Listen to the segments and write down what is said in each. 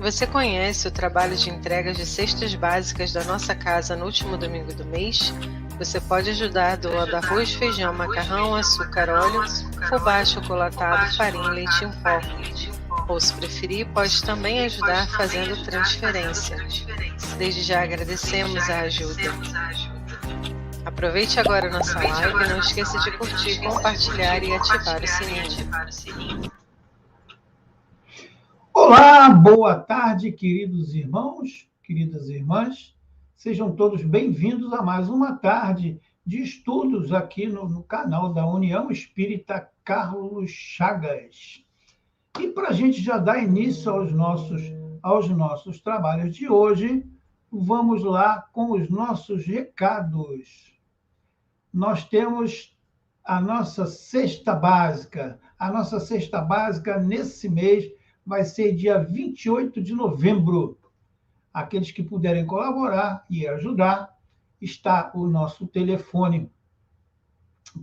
Você conhece o trabalho de entrega de cestas básicas da nossa casa no último domingo do mês? Você pode ajudar doando arroz, feijão, macarrão, açúcar, óleo, fubá, chocolatado, farinha e leite em pó. Ou, se preferir, pode também ajudar fazendo transferência. Desde já agradecemos a ajuda. Aproveite agora a nossa live e não esqueça de curtir, compartilhar e ativar o sininho. Olá, boa tarde, queridos irmãos, queridas irmãs. Sejam todos bem-vindos a mais uma tarde de estudos aqui no canal da União Espírita Carlos Chagas. E para a gente já dar início aos nossos trabalhos de hoje, vamos lá com os nossos recados. Nós temos a nossa cesta básica. A nossa cesta básica nesse mês vai ser dia 28 de novembro. Aqueles que puderem colaborar e ajudar, está o nosso telefone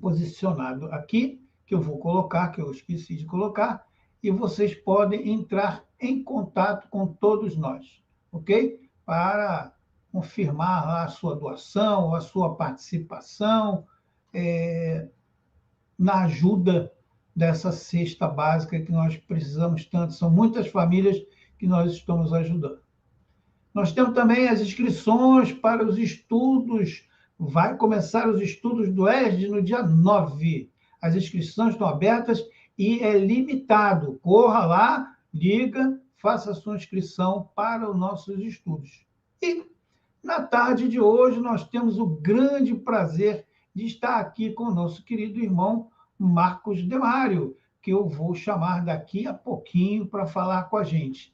posicionado aqui, que eu vou colocar, que eu esqueci de colocar, e vocês podem entrar em contato com todos nós, ok? Para confirmar a sua doação, a sua participação na ajuda dessa cesta básica que nós precisamos tanto. São muitas famílias que nós estamos ajudando. Nós temos também as inscrições para os estudos. Vai começar os estudos do ESD no dia 9. As inscrições estão abertas e é limitado. Corra lá, liga, faça a sua inscrição para os nossos estudos. E na tarde de hoje nós temos o grande prazer de estar aqui com o nosso querido irmão Marcos Demário, que eu vou chamar daqui a pouquinho para falar com a gente.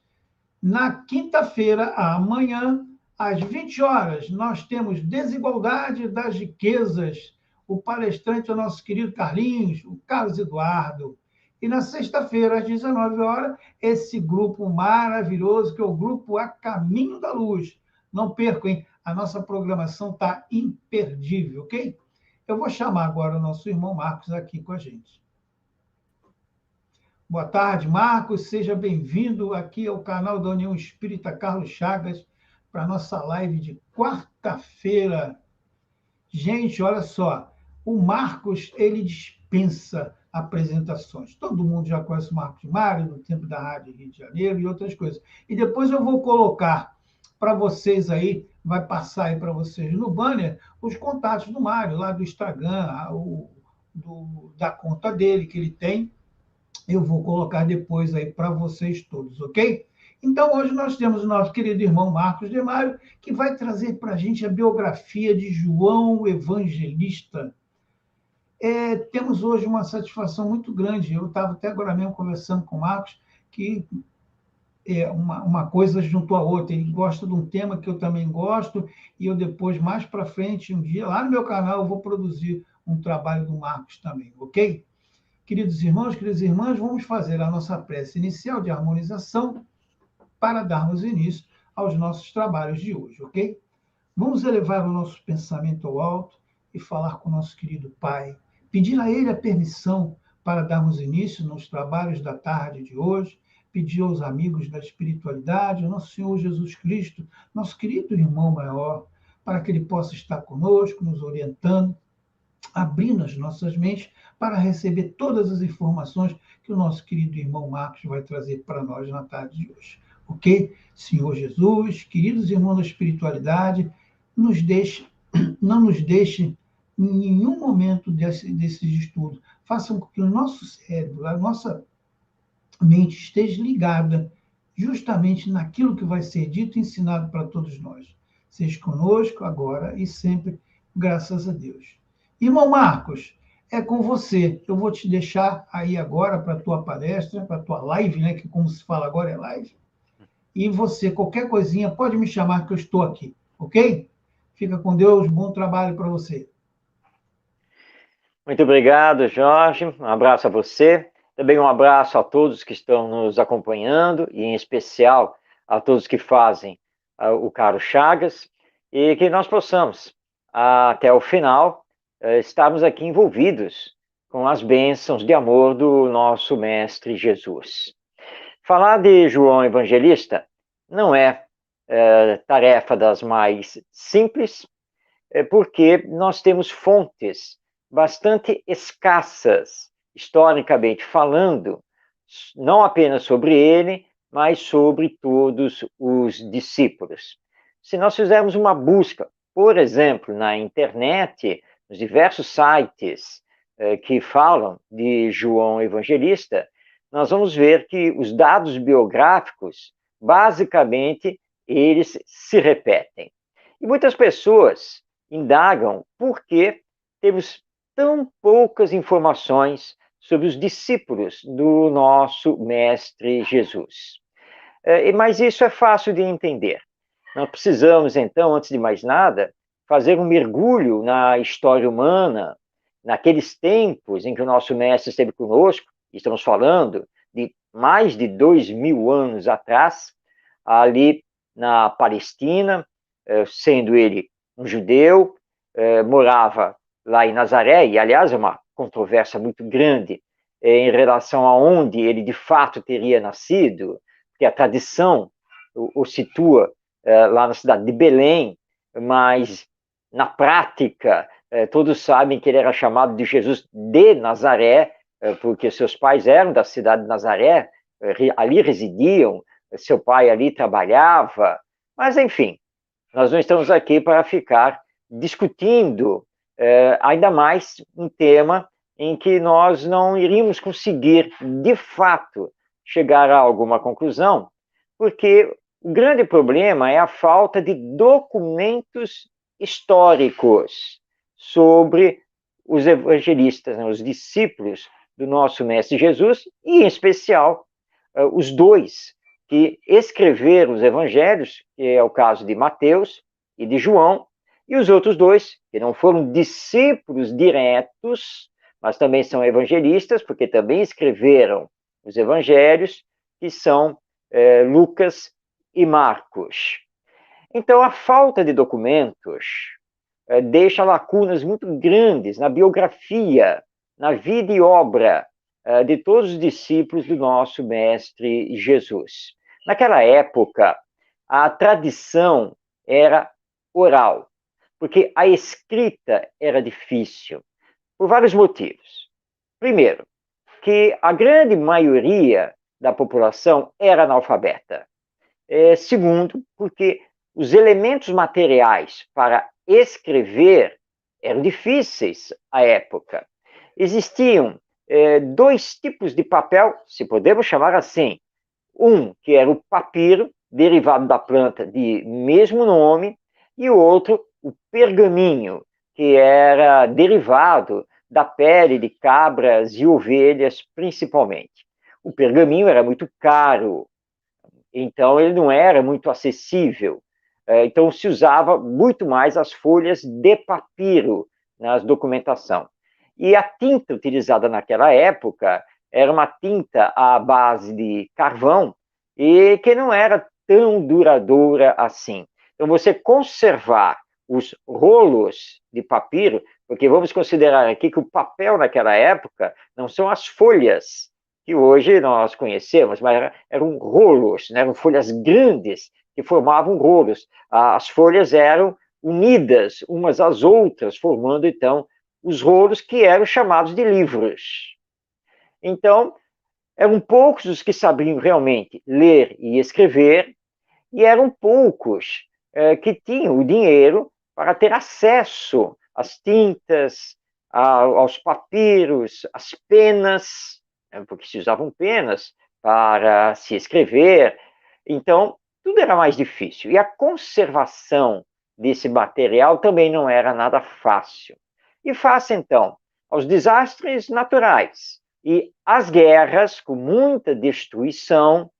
Na quinta-feira, amanhã, às 20 horas, nós temos Desigualdade das Riquezas. O palestrante é o nosso querido Carlinhos, o Carlos Eduardo. E na sexta-feira, às 19 horas, esse grupo maravilhoso, que é o grupo A Caminho da Luz. Não percam, hein? A nossa programação está imperdível, ok? Eu vou chamar agora o nosso irmão Marcos aqui com a gente. Boa tarde, Marcos. Seja bem-vindo aqui ao canal da União Espírita Carlos Chagas para a nossa live de quarta-feira. Gente, olha só, o Marcos, ele dispensa apresentações. Todo mundo já conhece o Marcos Mário, do tempo da Rádio Rio de Janeiro e outras coisas. E depois eu vou colocar para vocês aí, vai passar aí para vocês no banner, os contatos do Mário, lá do Instagram, da conta dele que ele tem. Eu vou colocar depois aí para vocês todos, ok? Então, hoje nós temos o nosso querido irmão Marcos Demário, que vai trazer para a gente a biografia de João Evangelista. Temos hoje uma satisfação muito grande. Eu estava até agora mesmo conversando com o Marcos, que uma coisa juntou a outra. Ele gosta de um tema que eu também gosto, e eu depois, mais para frente, um dia, lá no meu canal, eu vou produzir um trabalho do Marcos também, ok? Queridos irmãos, queridas irmãs, vamos fazer a nossa prece inicial de harmonização para darmos início aos nossos trabalhos de hoje, ok? Vamos elevar o nosso pensamento ao alto e falar com o nosso querido Pai, pedir a Ele a permissão para darmos início nos trabalhos da tarde de hoje, pedir aos amigos da espiritualidade, ao nosso Senhor Jesus Cristo, nosso querido irmão maior, para que Ele possa estar conosco, nos orientando, abrindo as nossas mentes para receber todas as informações que o nosso querido irmão Marcos vai trazer para nós na tarde de hoje. Ok? Senhor Jesus, queridos irmãos da espiritualidade, não nos deixe em nenhum momento desses estudos. Façam com que o nosso cérebro, a nossa mente esteja ligada justamente naquilo que vai ser dito e ensinado para todos nós. Seja conosco agora e sempre, graças a Deus. Irmão Marcos, é com você. Eu vou te deixar aí agora para a tua palestra, para a tua live, né? Que como se fala agora é live. E você, qualquer coisinha, pode me chamar que eu estou aqui, ok? Fica com Deus, bom trabalho para você. Muito obrigado, Jorge. Um abraço a você. Também um abraço a todos que estão nos acompanhando, e em especial a todos que fazem o Caro Chagas, e que nós possamos, até o final, estarmos aqui envolvidos com as bênçãos de amor do nosso Mestre Jesus. Falar de João Evangelista não é tarefa das mais simples, porque nós temos fontes bastante escassas, historicamente falando, não apenas sobre ele, mas sobre todos os discípulos. Se nós fizermos uma busca, por exemplo, na internet, nos diversos sites que falam de João Evangelista, nós vamos ver que os dados biográficos, basicamente, eles se repetem. E muitas pessoas indagam por que temos tão poucas informações sobre os discípulos do nosso Mestre Jesus. Mas isso é fácil de entender. Nós precisamos, então, antes de mais nada, fazer um mergulho na história humana, naqueles tempos em que o nosso Mestre esteve conosco, estamos falando de mais de 2000 anos atrás, ali na Palestina, sendo ele um judeu, morava lá em Nazaré, e aliás é uma controvérsia muito grande em relação a onde ele de fato teria nascido, porque a tradição o situa lá na cidade de Belém, mas na prática todos sabem que ele era chamado de Jesus de Nazaré, porque seus pais eram da cidade de Nazaré, ali residiam, seu pai ali trabalhava, mas enfim, nós não estamos aqui para ficar discutindo ainda mais um tema em que nós não iríamos conseguir, de fato, chegar a alguma conclusão, porque o grande problema é a falta de documentos históricos sobre os evangelistas, né, os discípulos do nosso Mestre Jesus, e em especial os dois que escreveram os evangelhos, que é o caso de Mateus e de João, e os outros dois, que não foram discípulos diretos, mas também são evangelistas, porque também escreveram os evangelhos, que são Lucas e Marcos. Então, a falta de documentos deixa lacunas muito grandes na biografia, na vida e obra de todos os discípulos do nosso Mestre Jesus. Naquela época, a tradição era oral, porque a escrita era difícil, por vários motivos. Primeiro, que a grande maioria da população era analfabeta. Segundo, porque os elementos materiais para escrever eram difíceis à época. Existiam dois tipos de papel, se podemos chamar assim. Um, que era o papiro, derivado da planta de mesmo nome, e o outro, o pergaminho, que era derivado da pele de cabras e ovelhas, principalmente. O pergaminho era muito caro, então ele não era muito acessível. Então se usava muito mais as folhas de papiro na documentação. E a tinta utilizada naquela época era uma tinta à base de carvão e que não era tão duradoura assim. Então, você conservar os rolos de papiro, porque vamos considerar aqui que o papel naquela época não são as folhas que hoje nós conhecemos, mas eram rolos, né? Eram folhas grandes que formavam rolos. As folhas eram unidas umas às outras, formando, então, os rolos que eram chamados de livros. Então, eram poucos os que sabiam realmente ler e escrever, e eram poucos que tinham o dinheiro para ter acesso às tintas, aos papiros, às penas, porque se usavam penas para se escrever. Então, tudo era mais difícil. E a conservação desse material também não era nada fácil. E face, então, aos desastres naturais e às guerras, com muita destruição,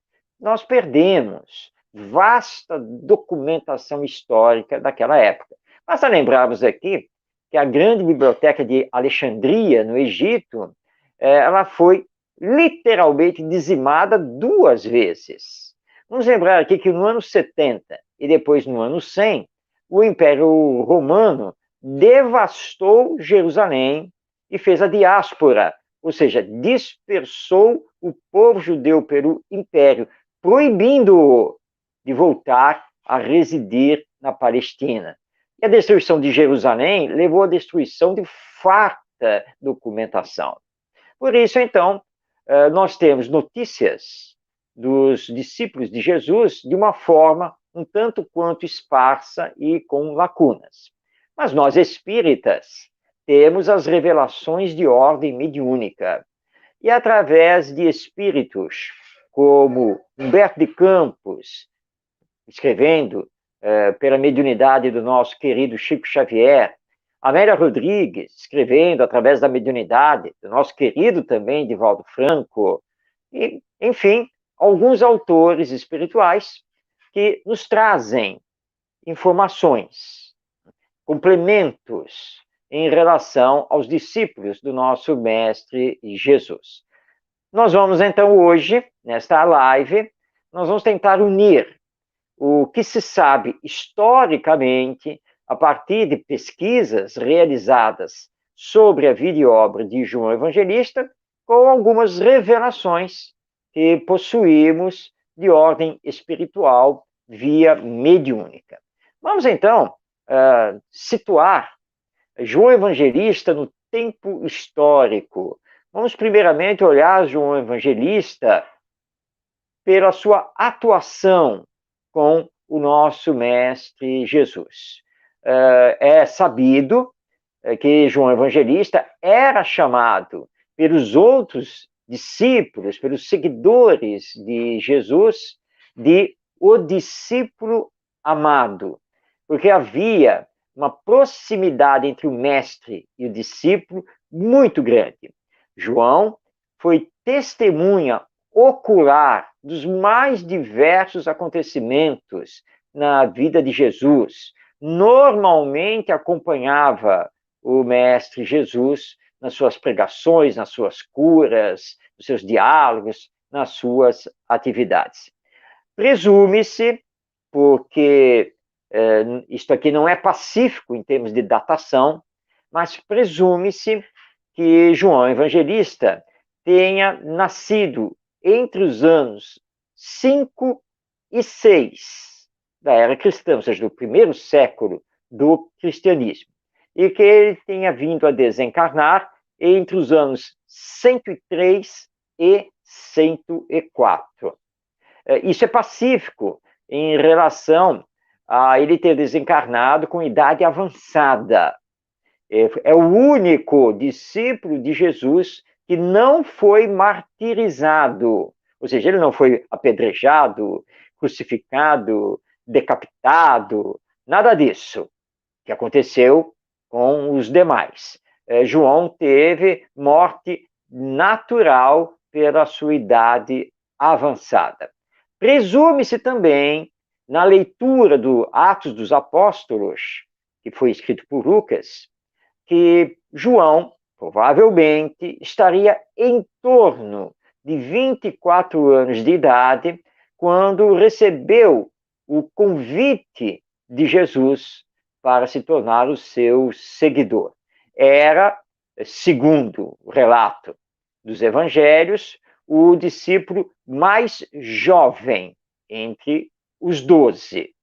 nós perdemos vasta documentação histórica daquela época. Basta lembrarmos aqui que a grande biblioteca de Alexandria, no Egito, ela foi literalmente dizimada 2 vezes. Vamos lembrar aqui que no ano 70 e depois no ano 100, o Império Romano devastou Jerusalém e fez a diáspora, ou seja, dispersou o povo judeu pelo império, proibindo-o de voltar a residir na Palestina. E a destruição de Jerusalém levou à destruição de farta documentação. Por isso, então, nós temos notícias dos discípulos de Jesus de uma forma um tanto quanto esparsa e com lacunas. Mas nós, espíritas, temos as revelações de ordem mediúnica. E através de espíritos como Humberto de Campos, escrevendo pela mediunidade do nosso querido Chico Xavier, Amélia Rodrigues, escrevendo através da mediunidade do nosso querido também Divaldo Franco, e, enfim, alguns autores espirituais que nos trazem informações, complementos em relação aos discípulos do nosso Mestre Jesus. Nós vamos, então, hoje, nesta live, nós vamos tentar unir o que se sabe historicamente a partir de pesquisas realizadas sobre a vida e obra de João Evangelista com algumas revelações que possuímos de ordem espiritual via mediúnica. Vamos, então, situar João Evangelista no tempo histórico. Vamos, primeiramente, olhar João Evangelista pela sua atuação com o nosso Mestre Jesus. É sabido que João Evangelista era chamado pelos outros discípulos, pelos seguidores de Jesus, de o discípulo amado, porque havia uma proximidade entre o mestre e o discípulo muito grande. João foi testemunha ocular dos mais diversos acontecimentos na vida de Jesus. Normalmente acompanhava o Mestre Jesus nas suas pregações, nas suas curas, nos seus diálogos, nas suas atividades. Presume-se, porque isto aqui não é pacífico em termos de datação, mas presume-se que João Evangelista tenha nascido entre os anos 5 e 6 da era cristã, ou seja, do primeiro século do cristianismo, e que ele tenha vindo a desencarnar entre os anos 103 e 104. Isso é pacífico em relação a ele ter desencarnado com idade avançada. É o único discípulo de Jesus que não foi martirizado, ou seja, ele não foi apedrejado, crucificado, decapitado, nada disso que aconteceu com os demais. João teve morte natural pela sua idade avançada. Presume-se também, na leitura do Atos dos Apóstolos, que foi escrito por Lucas, que João provavelmente estaria em torno de 24 anos de idade quando recebeu o convite de Jesus para se tornar o seu seguidor. Era, segundo o relato dos evangelhos, o discípulo mais jovem entre os 12.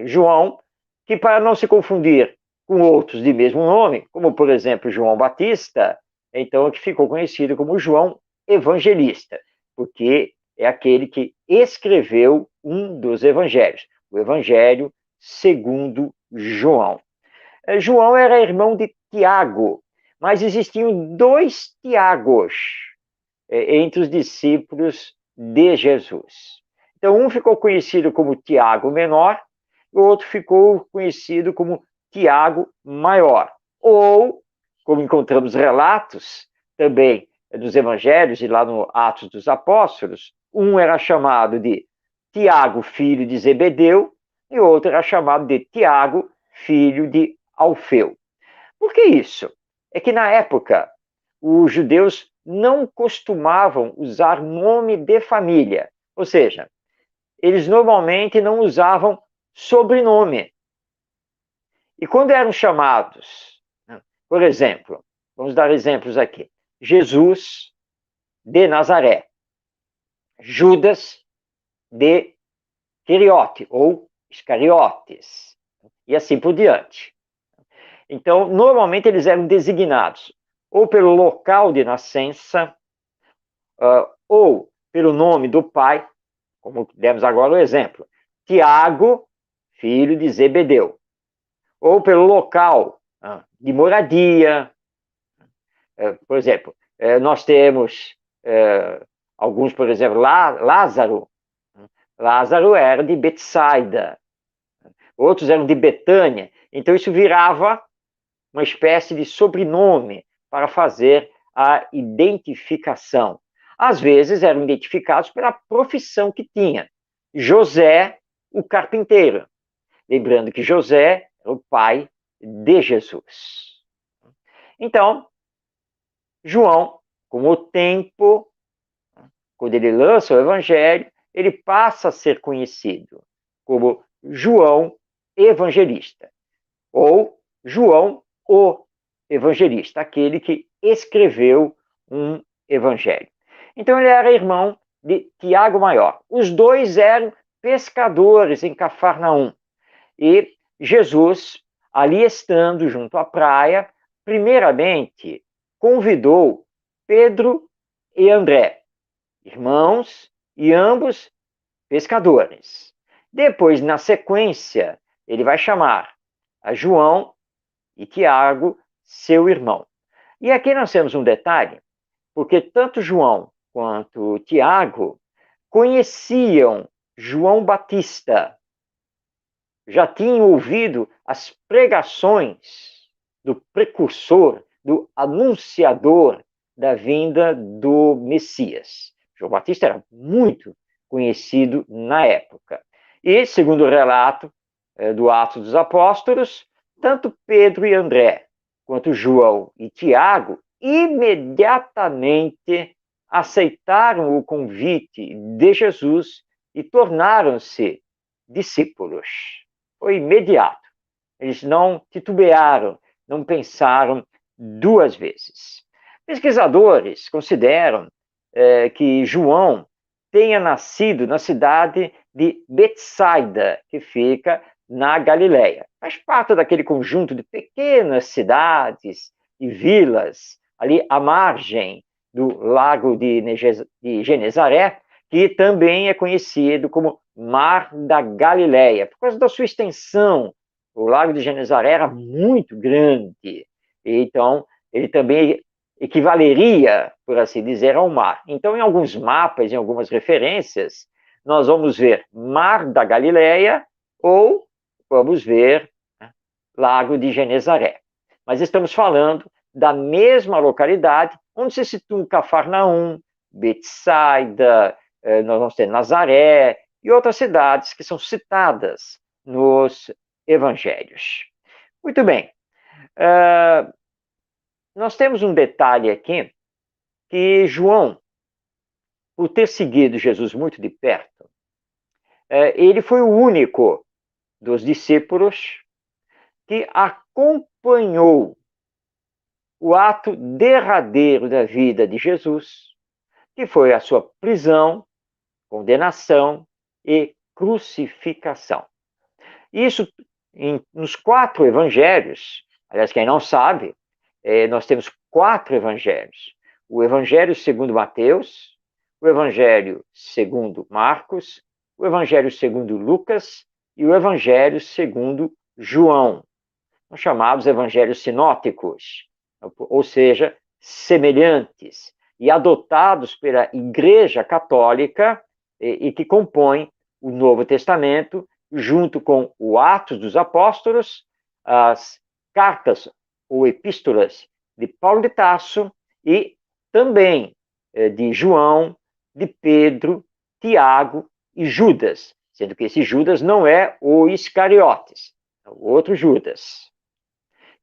João, que para não se confundir com outros de mesmo nome, como por exemplo João Batista, então que ficou conhecido como João Evangelista, porque é aquele que escreveu um dos evangelhos, o Evangelho segundo João. João era irmão de Tiago, mas existiam 2 Tiagos entre os discípulos de Jesus. Então, um ficou conhecido como Tiago Menor, e o outro ficou conhecido como Tiago Maior. Ou, como encontramos relatos também dos evangelhos e lá no Atos dos Apóstolos, um era chamado de Tiago, filho de Zebedeu, e outro era chamado de Tiago, filho de Alfeu. Por que isso? É que na época os judeus não costumavam usar nome de família, ou seja, eles normalmente não usavam sobrenome. E quando eram chamados, por exemplo, vamos dar exemplos aqui, Jesus de Nazaré, Judas de Queriote ou Iscariotes, e assim por diante. Então, normalmente eles eram designados ou pelo local de nascença, ou pelo nome do pai, como demos agora o exemplo, Tiago, filho de Zebedeu, ou pelo local de moradia. Por exemplo, nós temos alguns, por exemplo, Lázaro. Lázaro era de Betsaida, outros eram de Betânia. Então isso virava uma espécie de sobrenome para fazer a identificação. Às vezes eram identificados pela profissão que tinha. José, o carpinteiro. Lembrando que José era o pai de Jesus. Então, João, com o tempo, quando ele lança o evangelho, ele passa a ser conhecido como João Evangelista, ou João o Evangelista, aquele que escreveu um evangelho. Então ele era irmão de Tiago Maior. Os dois eram pescadores em Cafarnaum. E Jesus, ali estando junto à praia, primeiramente convidou Pedro e André, irmãos e ambos pescadores. Depois, na sequência, ele vai chamar a João e Tiago, seu irmão. E aqui nós temos um detalhe, porque tanto João quanto Tiago conheciam João Batista, já tinham ouvido as pregações do precursor, do anunciador da vinda do Messias. João Batista era muito conhecido na época. E, segundo o relato do Atos dos Apóstolos, tanto Pedro e André, quanto João e Tiago, imediatamente aceitaram o convite de Jesus e tornaram-se discípulos. Foi imediato. Eles não titubearam, não pensaram duas vezes. Pesquisadores consideram que João tenha nascido na cidade de Betsaida, que fica na Galileia. Faz parte daquele conjunto de pequenas cidades e vilas ali à margem do lago de Genezaré, que também é conhecido como Mar da Galileia, por causa da sua extensão. O lago de Genezaré era muito grande, então ele também equivaleria, por assim dizer, ao mar. Então, em alguns mapas, em algumas referências, nós vamos ver Mar da Galileia ou vamos ver Lago de Genezaré. Mas estamos falando da mesma localidade onde se situa Cafarnaum, Betsaida, nós temos Nazaré e outras cidades que são citadas nos evangelhos. Muito bem. Nós temos um detalhe aqui, que João, por ter seguido Jesus muito de perto, ele foi o único dos discípulos que acompanhou o ato derradeiro da vida de Jesus, que foi a sua prisão, condenação e crucificação. Isso nos 4 evangelhos, aliás, quem não sabe, nós temos 4 evangelhos. O evangelho segundo Mateus, o evangelho segundo Marcos, o evangelho segundo Lucas e o evangelho segundo João. São chamados evangelhos sinóticos, ou seja, semelhantes, e adotados pela Igreja Católica e que compõem o Novo Testamento, junto com o Atos dos Apóstolos, as cartas ou epístolas de Paulo de Tarso e também de João, de Pedro, Tiago e Judas, sendo que esse Judas não é o Iscariotes, é o outro Judas.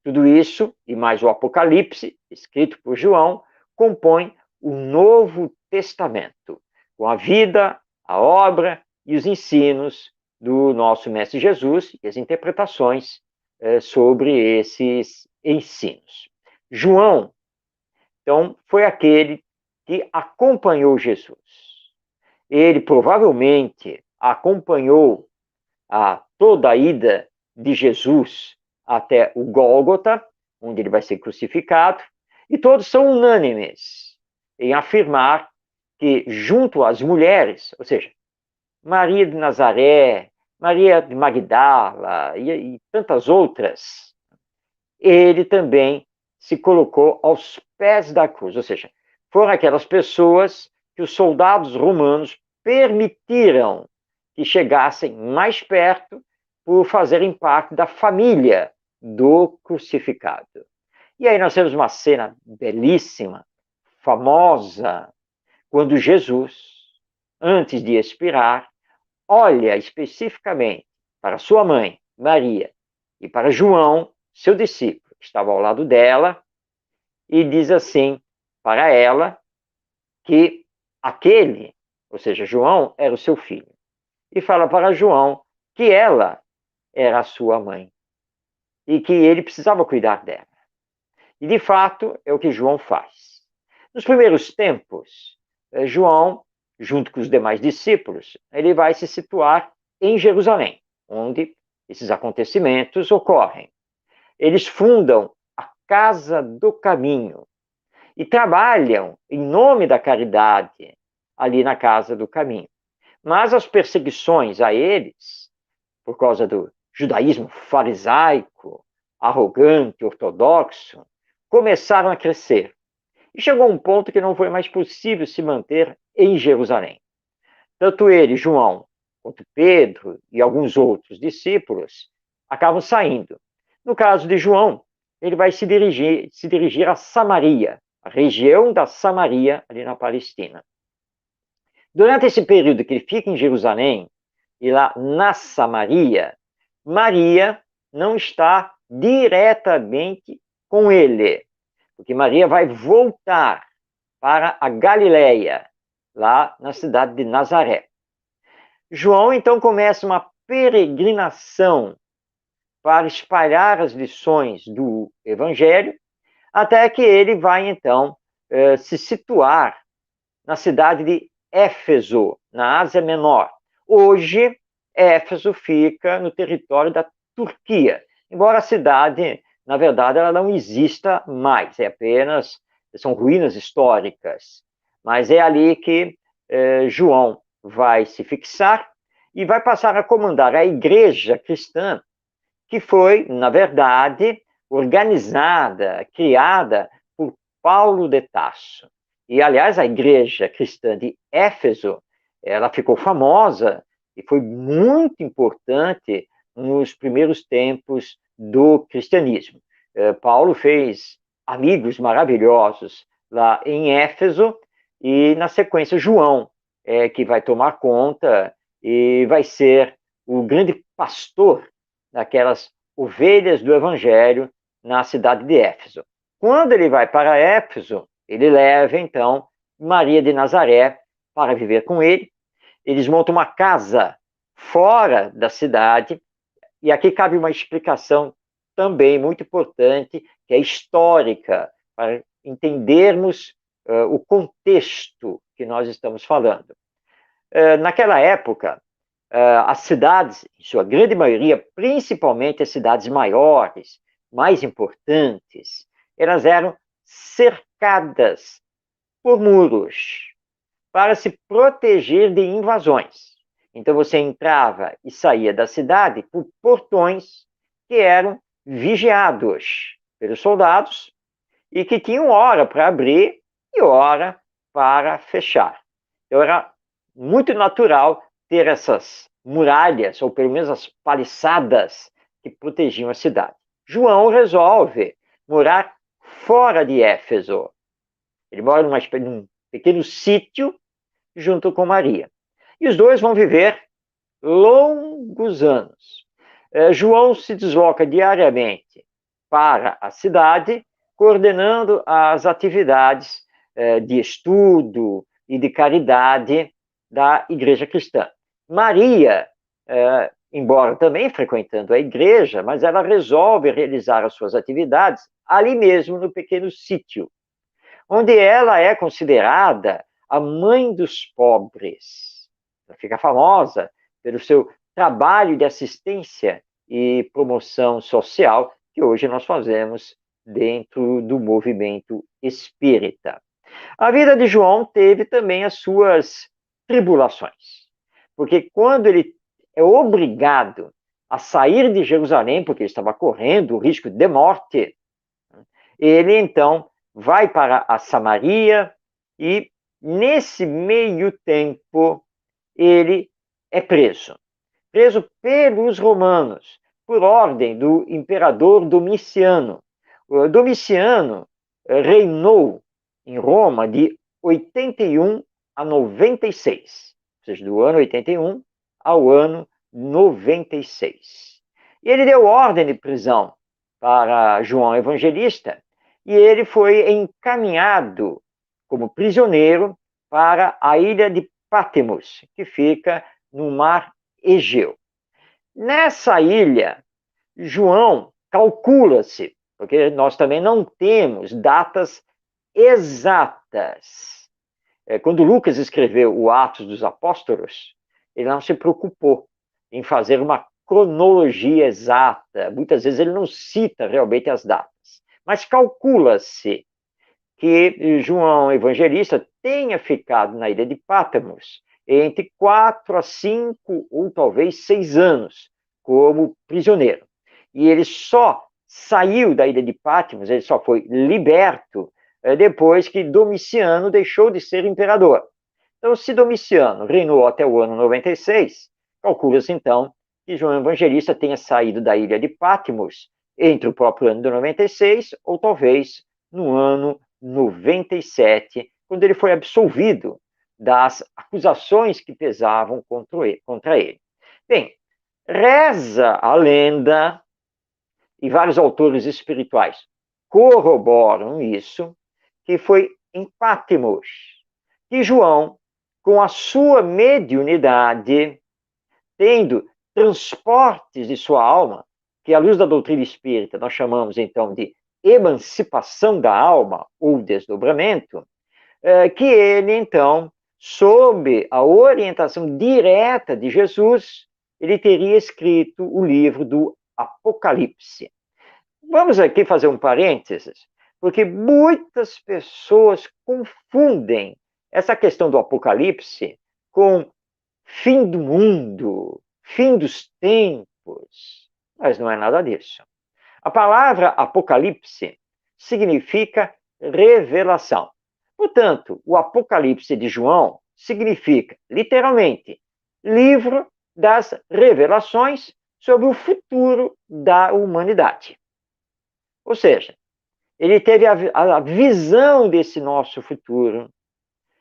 Tudo isso, e mais o Apocalipse, escrito por João, compõe o Novo Testamento, com a vida, a obra e os ensinos do nosso Mestre Jesus e as interpretações sobre esses ensinos. João, então, foi aquele que acompanhou Jesus. Ele provavelmente acompanhou toda a ida de Jesus até o Gólgota, onde ele vai ser crucificado, e todos são unânimes em afirmar que, junto às mulheres, ou seja, Maria de Nazaré, Maria de Magdala e tantas outras, ele também se colocou aos pés da cruz, ou seja, foram aquelas pessoas que os soldados romanos permitiram que chegassem mais perto por fazerem parte da família do crucificado. E aí nós temos uma cena belíssima, famosa, quando Jesus, antes de expirar, olha especificamente para sua mãe, Maria, e para João, seu discípulo, que estava ao lado dela, e diz assim para ela que aquele, ou seja, João, era o seu filho. E fala para João que ela era a sua mãe e que ele precisava cuidar dela. E, de fato, é o que João faz. Nos primeiros tempos, João, junto com os demais discípulos, ele vai se situar em Jerusalém, onde esses acontecimentos ocorrem. Eles fundam a Casa do Caminho e trabalham em nome da caridade ali na Casa do Caminho. Mas as perseguições a eles, por causa do judaísmo farisaico, arrogante, ortodoxo, começaram a crescer. E chegou um ponto que não foi mais possível se manter em Jerusalém. Tanto ele, João, quanto Pedro e alguns outros discípulos acabam saindo. No caso de João, ele vai se dirigir a Samaria, a região da Samaria, ali na Palestina. Durante esse período que ele fica em Jerusalém, e lá na Samaria, Maria não está diretamente com ele, porque Maria vai voltar para a Galileia, lá na cidade de Nazaré. João, então, começa uma peregrinação para espalhar as lições do Evangelho, até que ele vai, então, se situar na cidade de Éfeso, na Ásia Menor. Hoje, Éfeso fica no território da Turquia, embora a cidade, na verdade, ela não exista mais, são ruínas históricas, mas é ali que João vai se fixar e vai passar a comandar a igreja cristã, que foi, na verdade, organizada, criada por Paulo de Tarso. E, aliás, a igreja cristã de Éfeso, ela ficou famosa e foi muito importante nos primeiros tempos do cristianismo. Paulo fez amigos maravilhosos lá em Éfeso e, na sequência, João, que vai tomar conta e vai ser o grande pastor daquelas ovelhas do evangelho na cidade de Éfeso. Quando ele vai para Éfeso, ele leva, então, Maria de Nazaré para viver com ele. Eles montam uma casa fora da cidade, e aqui cabe uma explicação também muito importante, que é histórica, para entendermos o contexto que nós estamos falando. Naquela época, as cidades, em sua grande maioria, principalmente as cidades maiores, mais importantes, elas eram cercadas por muros para se proteger de invasões. Então você entrava e saía da cidade por portões que eram vigiados pelos soldados e que tinham hora para abrir e hora para fechar. Então era muito natural ter essas muralhas, ou pelo menos as paliçadas que protegiam a cidade. João resolve morar fora de Éfeso. Ele mora num pequeno sítio junto com Maria. E os dois vão viver longos anos. João se desloca diariamente para a cidade, coordenando as atividades de estudo e de caridade da igreja cristã. Maria, embora também frequentando a igreja, mas ela resolve realizar as suas atividades ali mesmo, no pequeno sítio, onde ela é considerada a mãe dos pobres. Ela fica famosa pelo seu trabalho de assistência e promoção social que hoje nós fazemos dentro do movimento espírita. A vida de João teve também as suas tribulações, porque quando ele é obrigado a sair de Jerusalém, porque ele estava correndo o risco de morte, ele então vai para a Samaria e, nesse meio tempo, ele é preso pelos romanos, por ordem do imperador Domiciano. O Domiciano reinou em Roma de 81 a 96, ou seja, do ano 81 ao ano 96. E ele deu ordem de prisão para João Evangelista e ele foi encaminhado como prisioneiro para a ilha de Patmos, que fica no mar Egeu. Nessa ilha, João calcula-se, porque nós também não temos datas exatas. Quando Lucas escreveu o Atos dos Apóstolos, ele não se preocupou em fazer uma cronologia exata. Muitas vezes ele não cita realmente as datas. Mas calcula-se que João Evangelista tenha ficado na ilha de Patmos entre 4 a 5 ou talvez 6 anos como prisioneiro. E ele só saiu da ilha de Patmos, ele só foi liberto depois que Domiciano deixou de ser imperador. Então, se Domiciano reinou até o ano 96, calcula-se então que João Evangelista tenha saído da ilha de Patmos entre o próprio ano de 96 ou talvez no ano 97, quando ele foi absolvido das acusações que pesavam contra ele. Bem, reza a lenda, e vários autores espirituais corroboram isso, que foi em Patmos que João, com a sua mediunidade, tendo transportes de sua alma, que à luz da doutrina espírita nós chamamos então de emancipação da alma ou desdobramento, que ele então, sob a orientação direta de Jesus, ele teria escrito o livro do Apocalipse. Vamos aqui fazer um parênteses, porque muitas pessoas confundem essa questão do Apocalipse com fim do mundo, fim dos tempos, mas não é nada disso. A palavra Apocalipse significa revelação. Portanto, o Apocalipse de João significa, literalmente, livro das revelações sobre o futuro da humanidade. Ou seja, ele teve a visão desse nosso futuro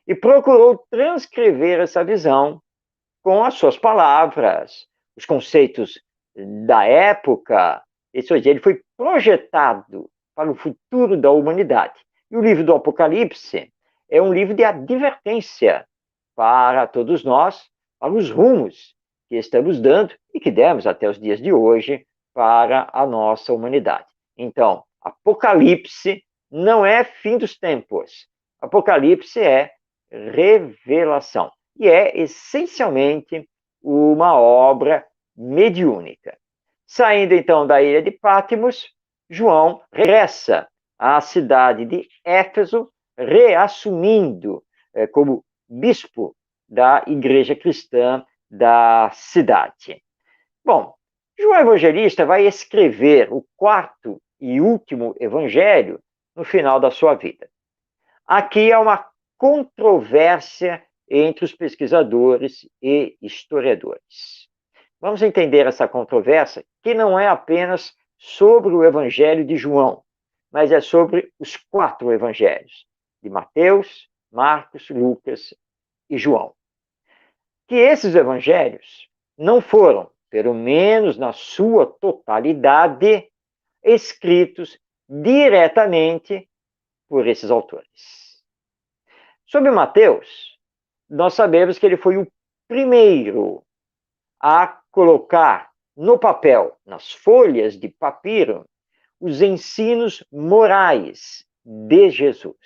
e procurou transcrever essa visão com as suas palavras, os conceitos da época. Ele foi projetado para o futuro da humanidade. E o livro do Apocalipse é um livro de advertência para todos nós, para os rumos que estamos dando e que demos até os dias de hoje para a nossa humanidade. Então, Apocalipse não é fim dos tempos. Apocalipse é revelação. E é essencialmente uma obra mediúnica. Saindo então da ilha de Patmos, João regressa à cidade de Éfeso, reassumindo como bispo da igreja cristã da cidade. Bom, João Evangelista vai escrever o 4º e último evangelho no final da sua vida. Aqui há uma controvérsia entre os pesquisadores e historiadores. Vamos entender essa controvérsia, que não é apenas sobre o Evangelho de João, mas é sobre os 4 evangelhos, de Mateus, Marcos, Lucas e João. Que esses evangelhos não foram, pelo menos na sua totalidade, escritos diretamente por esses autores. Sobre Mateus, nós sabemos que ele foi o primeiro a colocar no papel, nas folhas de papiro, os ensinos morais de Jesus.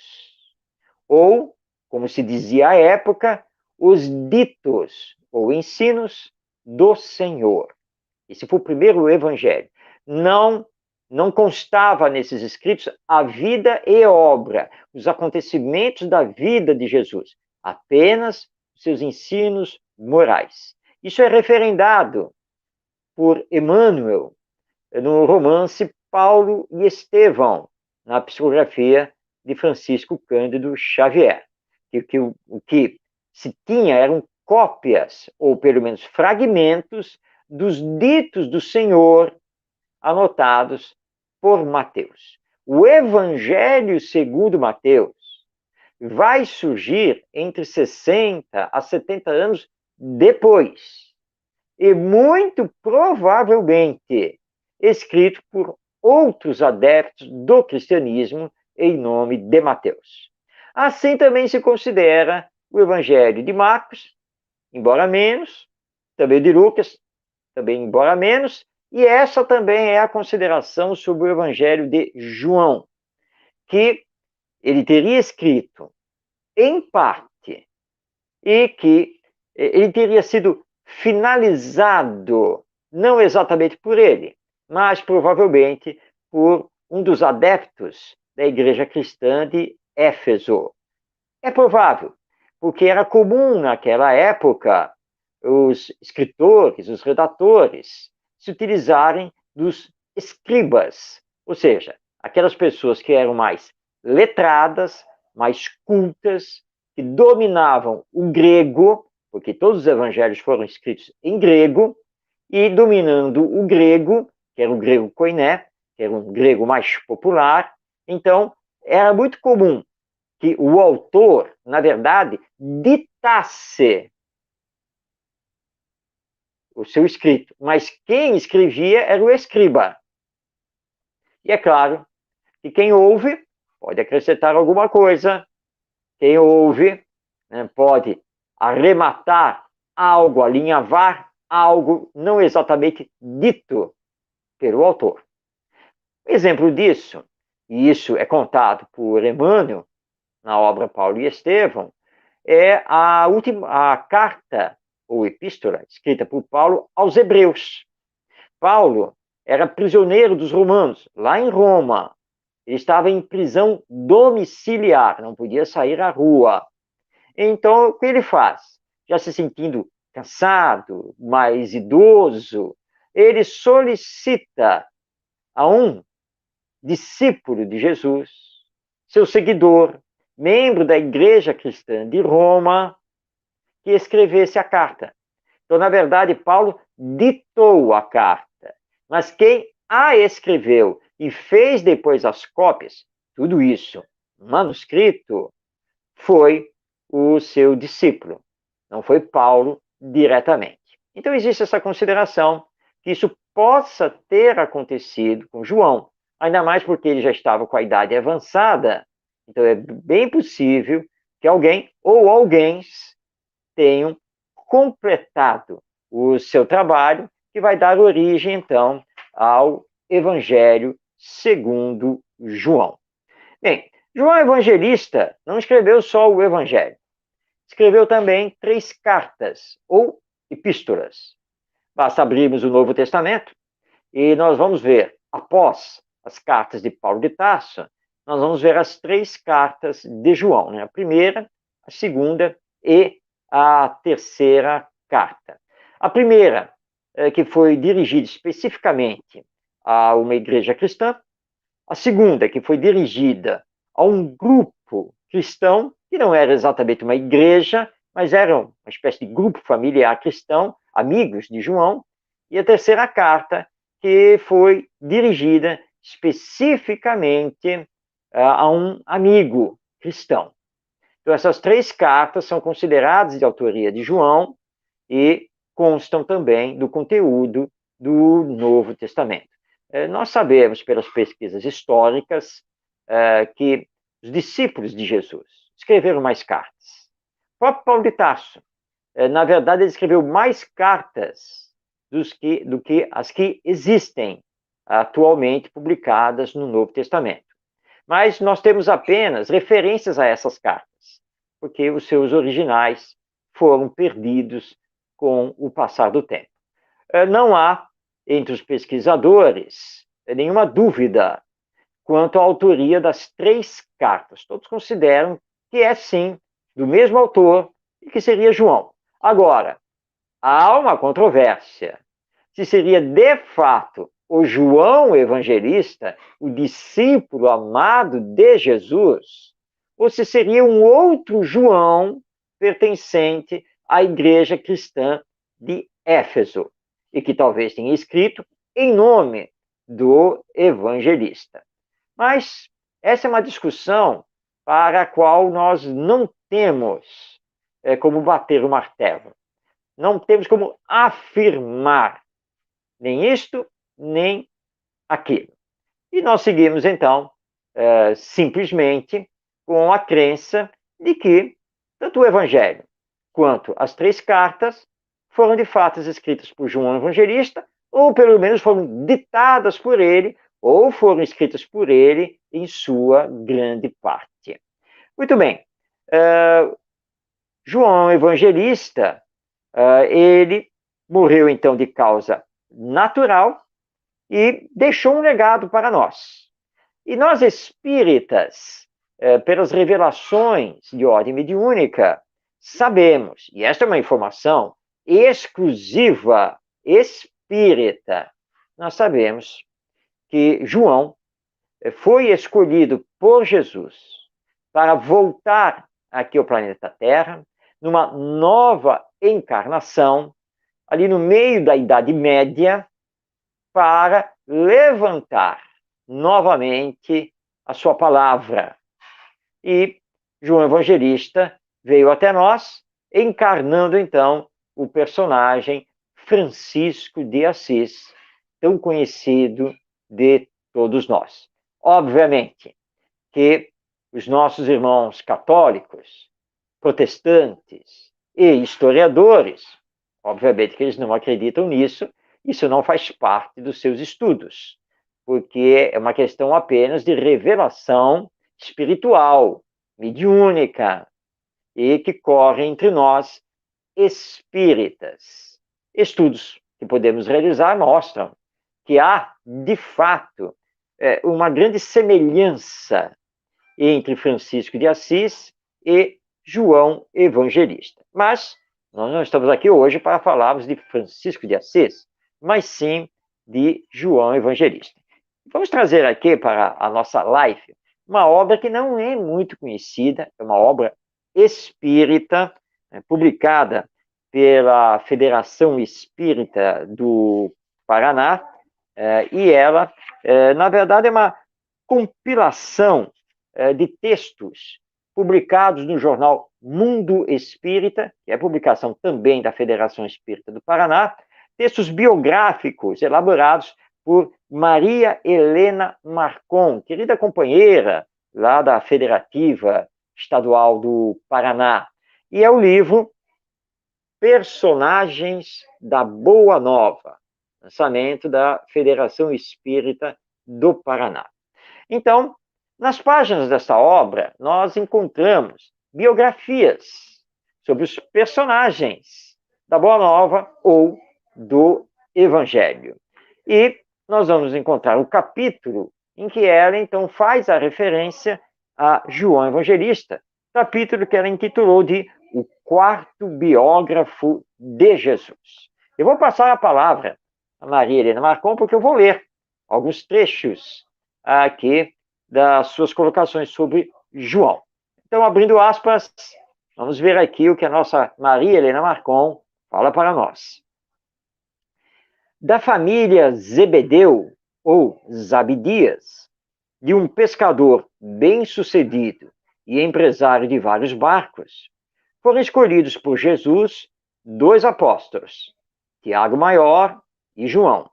Ou, como se dizia à época, os ditos ou ensinos do Senhor. Esse foi o primeiro evangelho. Não constava nesses escritos a vida e obra, os acontecimentos da vida de Jesus, apenas seus ensinos morais. Isso é referendado por Emmanuel no romance Paulo e Estevão, na psicografia de Francisco Cândido Xavier. O que se tinha eram cópias, ou pelo menos fragmentos, dos ditos do Senhor anotados por Mateus. O Evangelho segundo Mateus vai surgir entre 60 a 70 anos depois, e muito provavelmente escrito por outros adeptos do cristianismo em nome de Mateus. Assim também se considera o Evangelho de Marcos, embora menos, também de Lucas, também embora menos, e essa também é a consideração sobre o Evangelho de João, que ele teria escrito em parte e que ele teria sido finalizado, não exatamente por ele, mas provavelmente por um dos adeptos da igreja cristã de Éfeso. É provável, porque era comum naquela época os escritores, os redatores, se utilizarem dos escribas, ou seja, aquelas pessoas que eram mais letradas, mais cultas, que dominavam o grego, porque todos os evangelhos foram escritos em grego, e dominando o grego, que era o grego koiné, que era um grego mais popular, então era muito comum que o autor, na verdade, ditasse o seu escrito, mas quem escrevia era o escriba. E é claro que quem ouve pode acrescentar alguma coisa, quem ouve, né, pode arrematar algo, alinhavar algo não exatamente dito pelo autor. Exemplo disso, e isso é contado por Emmanuel na obra Paulo e Estevão, é a carta ou epístola escrita por Paulo aos Hebreus. Paulo era prisioneiro dos romanos, lá em Roma. Ele estava em prisão domiciliar, não podia sair à rua. Então, o que ele faz? Já se sentindo cansado, mais idoso, ele solicita a um discípulo de Jesus, seu seguidor, membro da Igreja Cristã de Roma, que escrevesse a carta. Então, na verdade, Paulo ditou a carta, mas quem a escreveu e fez depois as cópias, tudo isso, manuscrito, foi o seu discípulo, não foi Paulo diretamente. Então, existe essa consideração que isso possa ter acontecido com João, ainda mais porque ele já estava com a idade avançada, então é bem possível que alguém ou alguém tenham completado o seu trabalho, que vai dar origem, então, ao Evangelho segundo João. Bem, João Evangelista não escreveu só o Evangelho, escreveu também 3 cartas, ou epístolas. Basta abrirmos o Novo Testamento e nós vamos ver, após as cartas de Paulo de Tarso, nós vamos ver as 3 cartas de João, né? A primeira, a segunda e a terceira carta. A primeira, que foi dirigida especificamente a uma igreja cristã. A segunda, que foi dirigida a um grupo cristão, que não era exatamente uma igreja, mas era uma espécie de grupo familiar cristão, amigos de João. E a terceira carta, que foi dirigida especificamente a um amigo cristão. Então, essas 3 cartas são consideradas de autoria de João e constam também do conteúdo do Novo Testamento. Nós sabemos, pelas pesquisas históricas, que os discípulos de Jesus escreveram mais cartas. O próprio Paulo de Tarso, na verdade, ele escreveu mais cartas do que as que existem atualmente publicadas no Novo Testamento. Mas nós temos apenas referências a essas cartas, porque os seus originais foram perdidos com o passar do tempo. não há, entre os pesquisadores, nenhuma dúvida quanto à autoria das 3 cartas. Todos consideram que é, sim, do mesmo autor e que seria João. Agora, há uma controvérsia se seria, de fato, o João Evangelista, o discípulo amado de Jesus, ou se seria um outro João pertencente à igreja cristã de Éfeso, e que talvez tenha escrito em nome do evangelista. Mas essa é uma discussão para a qual nós não temos como bater o martelo. Não temos como afirmar nem isto, nem aquilo. E nós seguimos, então, simplesmente com a crença de que tanto o Evangelho quanto as 3 cartas foram de fato escritas por João Evangelista, ou pelo menos foram ditadas por ele, ou foram escritas por ele em sua grande parte. Muito bem. João Evangelista, ele morreu, então, de causa natural e deixou um legado para nós. E nós espíritas, pelas revelações de ordem mediúnica, sabemos, e esta é uma informação exclusiva espírita, nós sabemos que João foi escolhido por Jesus para voltar aqui ao planeta Terra, numa nova encarnação, ali no meio da Idade Média, para levantar novamente a sua palavra. E João Evangelista veio até nós, encarnando então o personagem Francisco de Assis, tão conhecido de todos nós. Obviamente que os nossos irmãos católicos, protestantes e historiadores, obviamente que eles não acreditam nisso, isso não faz parte dos seus estudos, porque é uma questão apenas de revelação espiritual, mediúnica, e que corre entre nós espíritas. Estudos que podemos realizar mostram que há, de fato, uma grande semelhança entre Francisco de Assis e João Evangelista. Mas nós não estamos aqui hoje para falarmos de Francisco de Assis, mas sim de João Evangelista. Vamos trazer aqui para a nossa live uma obra que não é muito conhecida, é uma obra espírita, publicada pela Federação Espírita do Paraná, e ela, na verdade, é uma compilação de textos publicados no jornal Mundo Espírita, que é publicação também da Federação Espírita do Paraná, textos biográficos elaborados por Maria Helena Marcon, querida companheira lá da Federativa Estadual do Paraná. E é o livro Personagens da Boa Nova, lançamento da Federação Espírita do Paraná. Então, nas páginas dessa obra, nós encontramos biografias sobre os personagens da Boa Nova ou do Evangelho. E nós vamos encontrar o capítulo em que ela, então, faz a referência a João Evangelista, capítulo que ela intitulou de O Quarto Biógrafo de Jesus. Eu vou passar a palavra a Maria Helena Marcon, porque eu vou ler alguns trechos aqui das suas colocações sobre João. Então, abrindo aspas, vamos ver aqui o que a nossa Maria Helena Marcon fala para nós. Da família Zebedeu, ou Zabidias, de um pescador bem-sucedido e empresário de vários barcos, foram escolhidos por Jesus 2 apóstolos, Tiago Maior e João.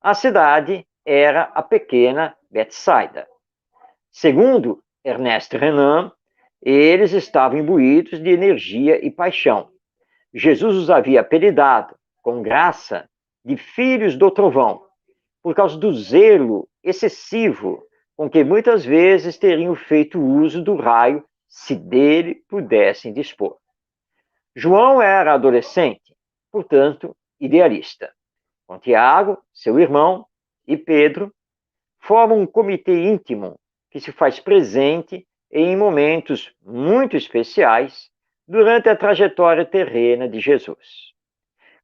A cidade era a pequena Betsaida. Segundo Ernest Renan, eles estavam imbuídos de energia e paixão. Jesus os havia apelidado, com graça, de filhos do trovão, por causa do zelo excessivo com que muitas vezes teriam feito uso do raio, se dele pudessem dispor. João era adolescente, portanto, idealista. com Tiago, seu irmão, e Pedro, formam um comitê íntimo que se faz presente em momentos muito especiais durante a trajetória terrena de Jesus.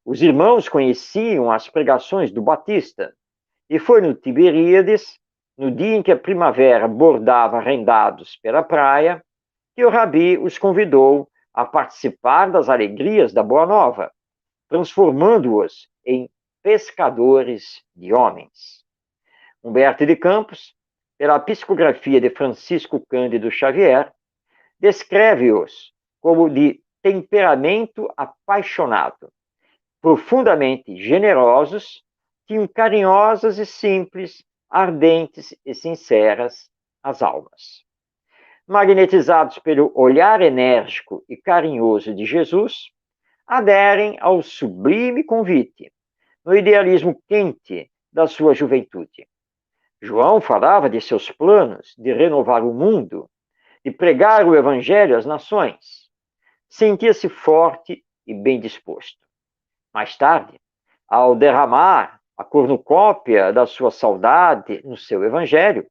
Os irmãos conheciam as pregações do Batista, e foi no Tiberíades, no dia em que a primavera bordava rendados pela praia, que o Rabi os convidou a participar das alegrias da Boa Nova, transformando-os em pescadores de homens. Humberto de Campos, pela psicografia de Francisco Cândido Xavier, descreve-os como de temperamento apaixonado, profundamente generosos, tinham carinhosas e simples, ardentes e sinceras as almas. Magnetizados pelo olhar enérgico e carinhoso de Jesus, aderem ao sublime convite, no idealismo quente da sua juventude. João falava de seus planos de renovar o mundo, de pregar o evangelho às nações. Sentia-se forte e bem disposto. Mais tarde, ao derramar a cornucópia da sua saudade no seu evangelho,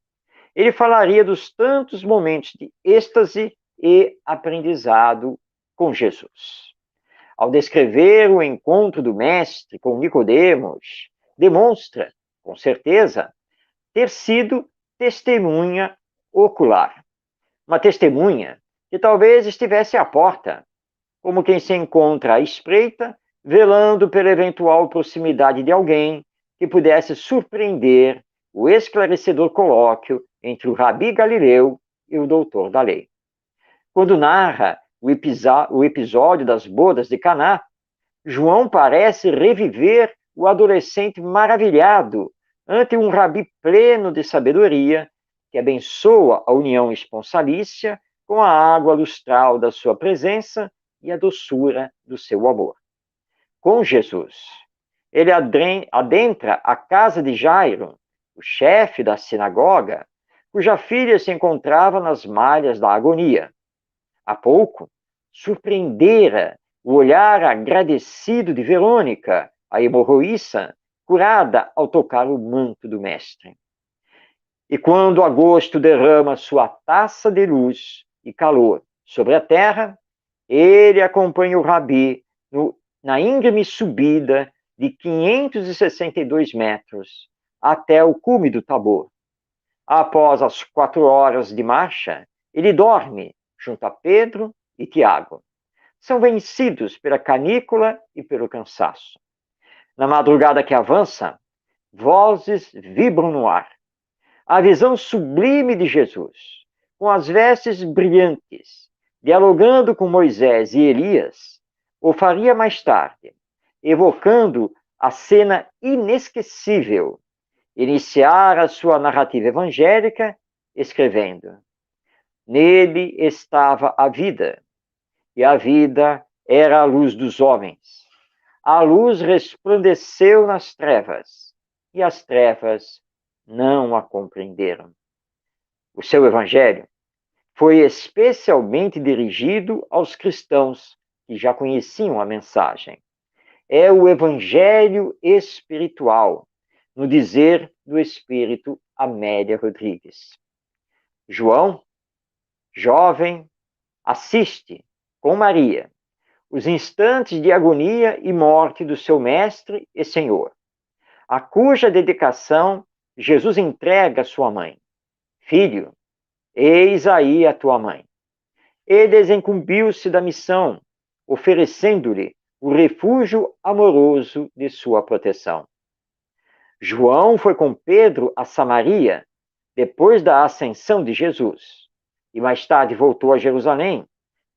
ele falaria dos tantos momentos de êxtase e aprendizado com Jesus. Ao descrever o encontro do mestre com Nicodemos, demonstra, com certeza, ter sido testemunha ocular. Uma testemunha que talvez estivesse à porta, como quem se encontra à espreita, velando pela eventual proximidade de alguém que pudesse surpreender o esclarecedor colóquio entre o Rabi Galileu e o doutor da lei. Quando narra o episódio das bodas de Caná, João parece reviver o adolescente maravilhado ante um Rabi pleno de sabedoria que abençoa a união esponsalícia com a água lustral da sua presença e a doçura do seu amor. Com Jesus, ele adentra a casa de Jairo, o chefe da sinagoga, cuja filha se encontrava nas malhas da agonia. Há pouco, surpreendera o olhar agradecido de Verônica, a hemorroíça, curada ao tocar o manto do mestre. E quando agosto derrama sua taça de luz e calor sobre a terra, ele acompanha o Rabi na íngreme subida de 562 metros até o cume do Tabor. Após as 4 horas de marcha, ele dorme junto a Pedro e Tiago. São vencidos pela canícula e pelo cansaço. Na madrugada que avança, vozes vibram no ar. A visão sublime de Jesus, com as vestes brilhantes, dialogando com Moisés e Elias, o faria mais tarde, evocando a cena inesquecível, iniciar a sua narrativa evangélica, escrevendo: nele estava a vida, e a vida era a luz dos homens. A luz resplandeceu nas trevas, e as trevas não a compreenderam. O seu evangelho foi especialmente dirigido aos cristãos que já conheciam a mensagem. É o evangelho espiritual, no dizer do espírito Amélia Rodrigues. João, jovem, assiste com Maria os instantes de agonia e morte do seu mestre e Senhor, a cuja dedicação Jesus entrega à sua mãe. Filho, eis aí a tua mãe. E desencumbiu-se da missão, oferecendo-lhe o refúgio amoroso de sua proteção. João foi com Pedro a Samaria, depois da ascensão de Jesus, e mais tarde voltou a Jerusalém,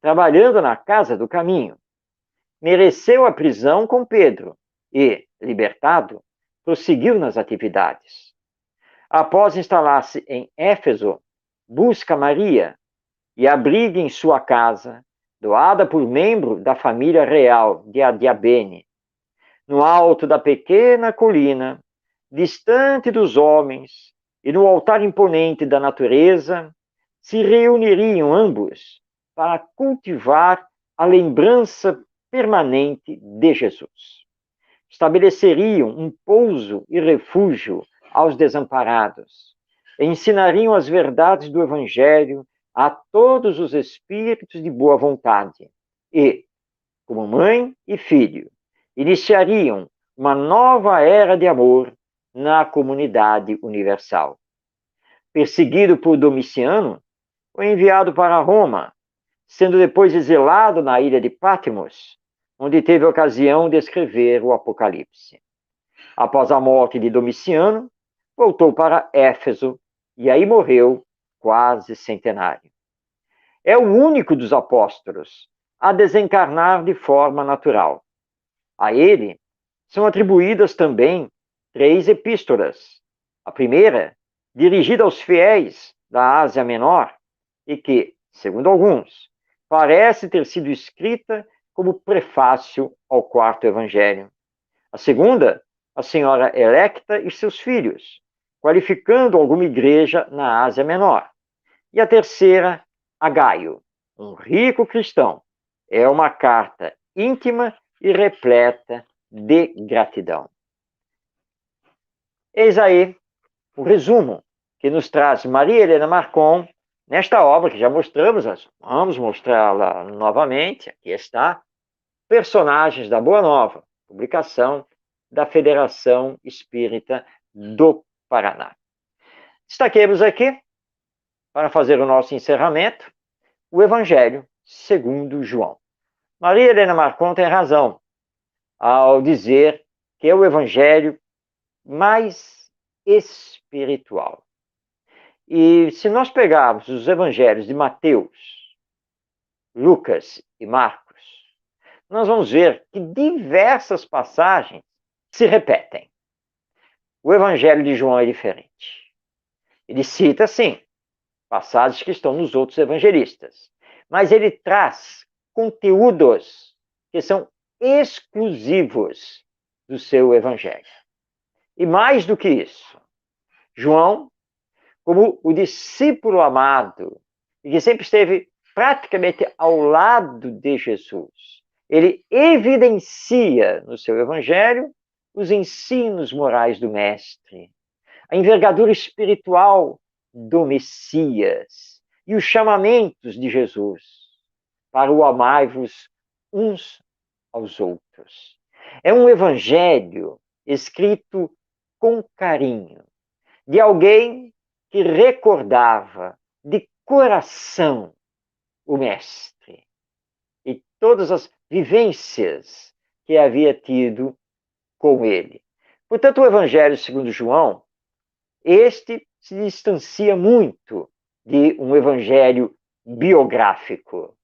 trabalhando na casa do caminho. Mereceu a prisão com Pedro e, libertado, prosseguiu nas atividades. Após instalar-se em Éfeso, busca Maria e abriga em sua casa, doada por membro da família real de Adiabene. No alto da pequena colina, distante dos homens, e no altar imponente da natureza, se reuniriam ambos para cultivar a lembrança permanente de Jesus. estabeleceriam um pouso e refúgio aos desamparados, e ensinariam as verdades do Evangelho a todos os espíritos de boa vontade, e, como mãe e filho, iniciariam uma nova era de amor na comunidade universal. Perseguido por Domiciano, foi enviado para Roma, sendo depois exilado na ilha de Patmos, onde teve ocasião de escrever o Apocalipse. Após a morte de Domiciano, voltou para Éfeso e aí morreu quase centenário. É o único dos apóstolos a desencarnar de forma natural. A ele são atribuídas também 3 epístolas. A primeira, dirigida aos fiéis da Ásia Menor, e que, segundo alguns, parece ter sido escrita como prefácio ao 4º Evangelho. A segunda, a Senhora Electa e seus filhos, qualificando alguma igreja na Ásia Menor. E a terceira, a Gaio, um rico cristão. É uma carta íntima e repleta de gratidão. Eis aí o resumo que nos traz Maria Helena Marcon nesta obra que já mostramos, vamos mostrá-la novamente, aqui está, Personagens da Boa Nova, publicação da Federação Espírita do Paraná. Destaquemos aqui, para fazer o nosso encerramento, o Evangelho segundo João. Maria Helena Marcon tem razão ao dizer que é o Evangelho mais espiritual. E se nós pegarmos os evangelhos de Mateus, Lucas e Marcos, nós vamos ver que diversas passagens se repetem. O evangelho de João é diferente. Ele cita, sim, passagens que estão nos outros evangelistas, mas ele traz conteúdos que são exclusivos do seu evangelho. E mais do que isso, João, como o discípulo amado, e que sempre esteve praticamente ao lado de Jesus, ele evidencia no seu evangelho os ensinos morais do Mestre, a envergadura espiritual do Messias e os chamamentos de Jesus para o amai-vos uns aos outros. É um evangelho escrito com carinho, de alguém que recordava de coração o Mestre e todas as vivências que havia tido com ele. Portanto, o Evangelho segundo João, este se distancia muito de um evangelho biográfico.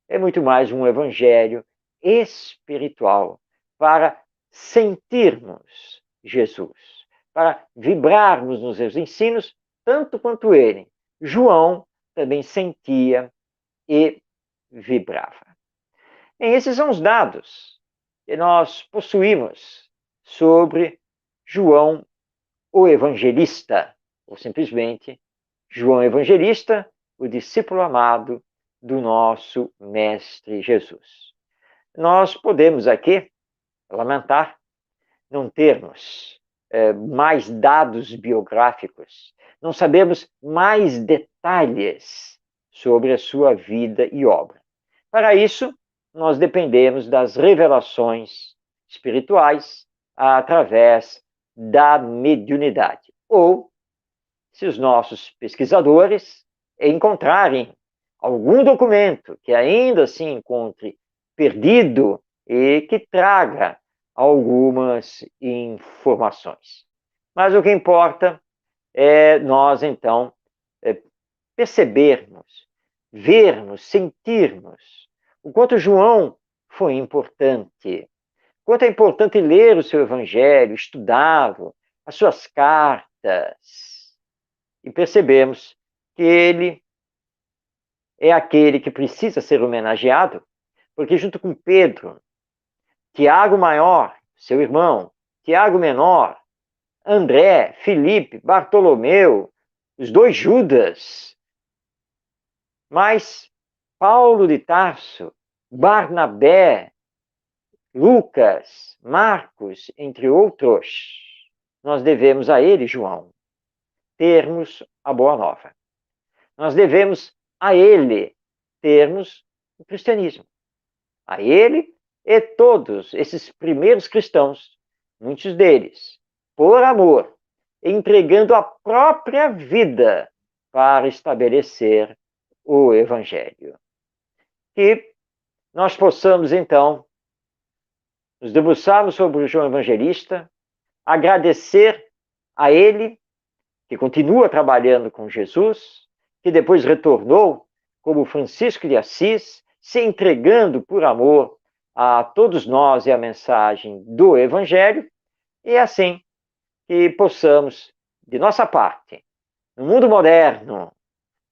É muito mais um evangelho espiritual para sentirmos Jesus, para vibrarmos nos seus ensinos, tanto quanto ele. João também sentia e vibrava. E esses são os dados que nós possuímos sobre João o Evangelista, ou simplesmente João Evangelista, o discípulo amado do nosso Mestre Jesus. Nós podemos aqui lamentar não termos mais dados biográficos, não sabemos mais detalhes sobre a sua vida e obra. Para isso, nós dependemos das revelações espirituais através da mediunidade. Ou, se os nossos pesquisadores encontrarem algum documento que ainda se encontre perdido e que traga algumas informações. Mas o que importa é nós, então, percebermos, vermos, sentirmos o quanto João foi importante, quanto é importante ler o seu evangelho, estudá-lo, as suas cartas, e percebemos que ele é aquele que precisa ser homenageado, porque junto com Pedro, Tiago maior, seu irmão, Tiago menor, André, Filipe, Bartolomeu, os 2 Judas, mas Paulo de Tarso, Barnabé, Lucas, Marcos, entre outros, nós devemos a ele, João, termos a boa nova. Nós devemos a ele termos o cristianismo. A ele e todos esses primeiros cristãos, muitos deles, por amor, entregando a própria vida para estabelecer o Evangelho. Que nós possamos, então, nos debruçarmos sobre o João Evangelista, agradecer a ele, que continua trabalhando com Jesus, que depois retornou como Francisco de Assis, se entregando por amor a todos nós e a mensagem do Evangelho, e assim que possamos, de nossa parte, no mundo moderno,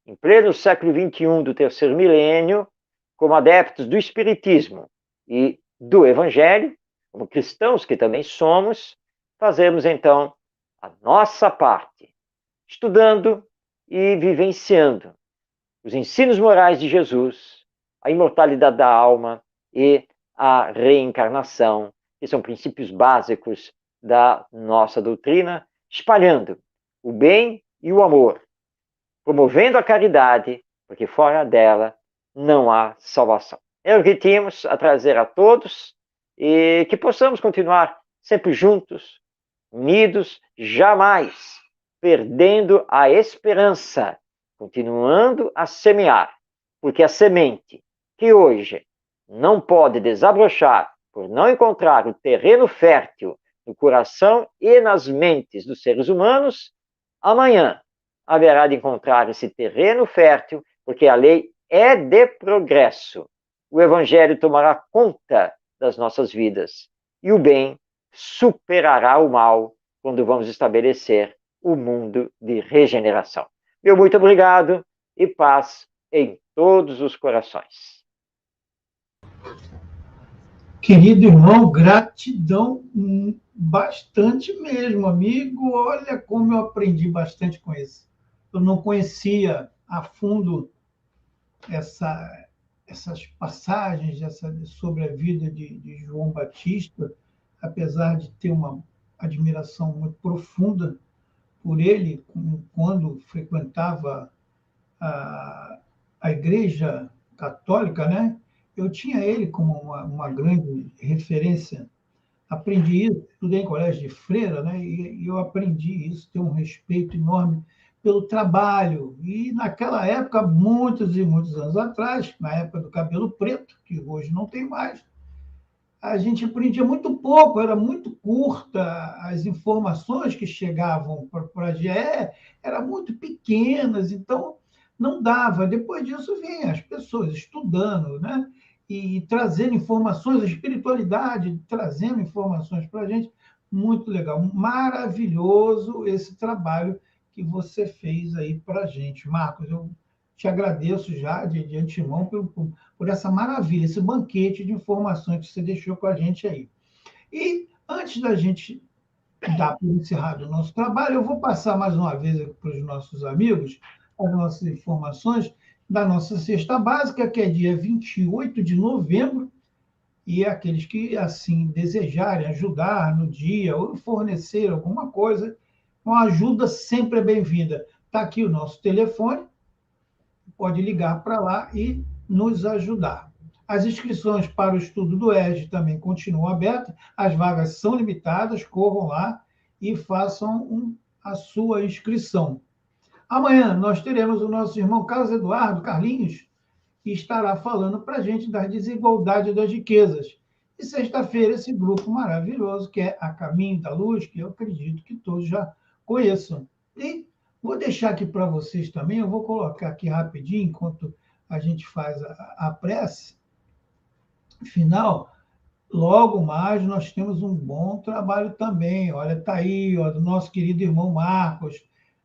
em pleno século XXI do terceiro milênio, como adeptos do Espiritismo e do Evangelho, como cristãos que também somos, fazemos então a nossa parte, estudando e vivenciando os ensinos morais de Jesus, a imortalidade da alma e a reencarnação, que são princípios básicos da nossa doutrina, espalhando o bem e o amor, promovendo a caridade, porque fora dela não há salvação. É o que tínhamos a trazer a todos e que possamos continuar sempre juntos, unidos, jamais perdendo a esperança, continuando a semear, porque a semente que hoje não pode desabrochar por não encontrar o terreno fértil no coração e nas mentes dos seres humanos, amanhã haverá de encontrar esse terreno fértil, porque a lei é de progresso. O Evangelho tomará conta das nossas vidas e o bem superará o mal quando vamos estabelecer o mundo de regeneração. Meu muito obrigado e paz em todos os corações. Querido irmão, gratidão bastante mesmo, amigo. Olha como eu aprendi bastante com isso. Eu não conhecia a fundo essas passagens sobre a vida de João Batista, apesar de ter uma admiração muito profunda por ele, quando frequentava a Igreja Católica, né? Eu tinha ele como uma grande referência. Aprendi isso, estudei em colégio de freira, né? E eu aprendi isso, ter um respeito enorme pelo trabalho. E naquela época, muitos e muitos anos atrás, na época do cabelo preto, que hoje não tem mais, a gente aprendia muito pouco, era muito curta as informações que chegavam para a gente, eram muito pequenas, então não dava. Depois disso, vinha as pessoas estudando, né? E trazendo informações, a espiritualidade trazendo informações para a gente, muito legal, maravilhoso esse trabalho que você fez aí para a gente. Marcos, eu te agradeço já de antemão por essa maravilha, esse banquete de informações que você deixou com a gente aí. E antes da gente dar por encerrado o nosso trabalho, eu vou passar mais uma vez para os nossos amigos as nossas informações da nossa cesta básica, que é dia 28 de novembro, e aqueles que assim desejarem ajudar no dia ou fornecer alguma coisa, uma ajuda sempre é bem-vinda. Está aqui o nosso telefone, pode ligar para lá e nos ajudar. As inscrições para o estudo do ERG também continuam abertas, as vagas são limitadas, corram lá e façam a sua inscrição. Amanhã nós teremos o nosso irmão Carlos Eduardo Carlinhos, que estará falando para a gente das desigualdades das riquezas. E sexta-feira, esse grupo maravilhoso, que é A Caminho da Luz, que eu acredito que todos já conheçam. E vou deixar aqui para vocês também, eu vou colocar aqui rapidinho, enquanto a gente faz a prece final. Logo mais, nós temos um bom trabalho também. Olha, está aí, ó, do nosso querido irmão Marcos.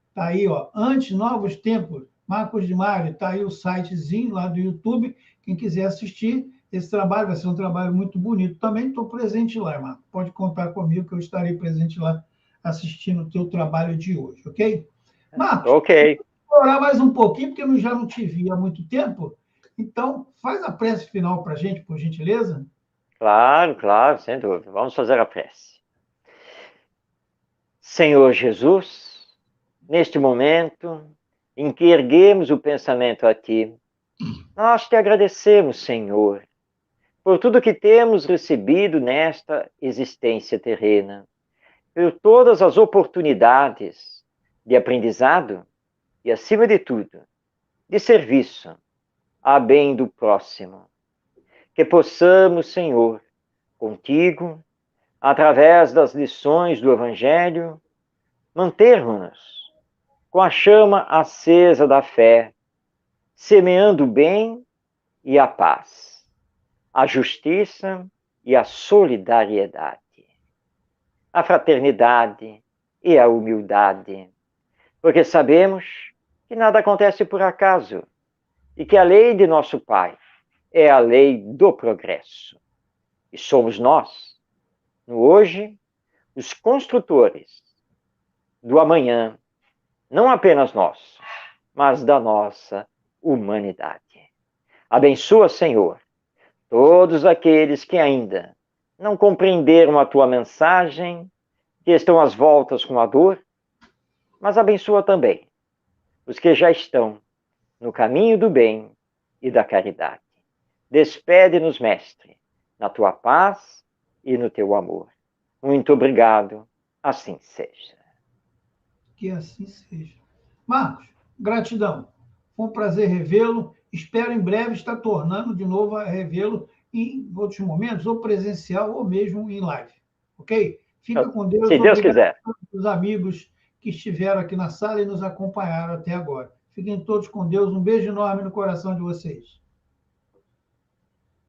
Está aí, ó, Antes Novos Tempos, Marcos de Mário, está aí o sitezinho lá do YouTube. Quem quiser assistir, esse trabalho vai ser um trabalho muito bonito. Também estou presente lá, Marcos. Pode contar comigo que eu estarei presente lá assistindo o teu trabalho de hoje, ok? Marcos, ok. Vou orar mais um pouquinho, porque eu já não te vi há muito tempo. Então, faz a prece final para a gente, por gentileza. Claro, claro, sem dúvida. Vamos fazer a prece. Senhor Jesus, neste momento em que erguemos o pensamento a Ti, nós te agradecemos, Senhor, por tudo que temos recebido nesta existência terrena, por todas as oportunidades de aprendizado e, acima de tudo, de serviço a bem do próximo. Que possamos, Senhor, contigo, através das lições do Evangelho, mantermos-nos com a chama acesa da fé, semeando o bem e a paz, a justiça e a solidariedade, a fraternidade e a humildade, porque sabemos que nada acontece por acaso e que a lei de nosso Pai é a lei do progresso. E somos nós, no hoje, os construtores do amanhã, não apenas nosso, mas da nossa humanidade. Abençoa, Senhor, todos aqueles que ainda não compreenderam a tua mensagem, que estão às voltas com a dor, mas abençoa também os que já estão no caminho do bem e da caridade. Despede-nos, Mestre, na tua paz e no teu amor. Muito obrigado, assim seja. Que assim seja. Marcos, gratidão. Foi um prazer revê-lo. Espero em breve estar tornando de novo a revê-lo em outros momentos, ou presencial, ou mesmo em live. Ok? Fica com Deus. Se Deus quiser. A todos os amigos que estiveram aqui na sala e nos acompanharam até agora. Fiquem todos com Deus. Um beijo enorme no coração de vocês.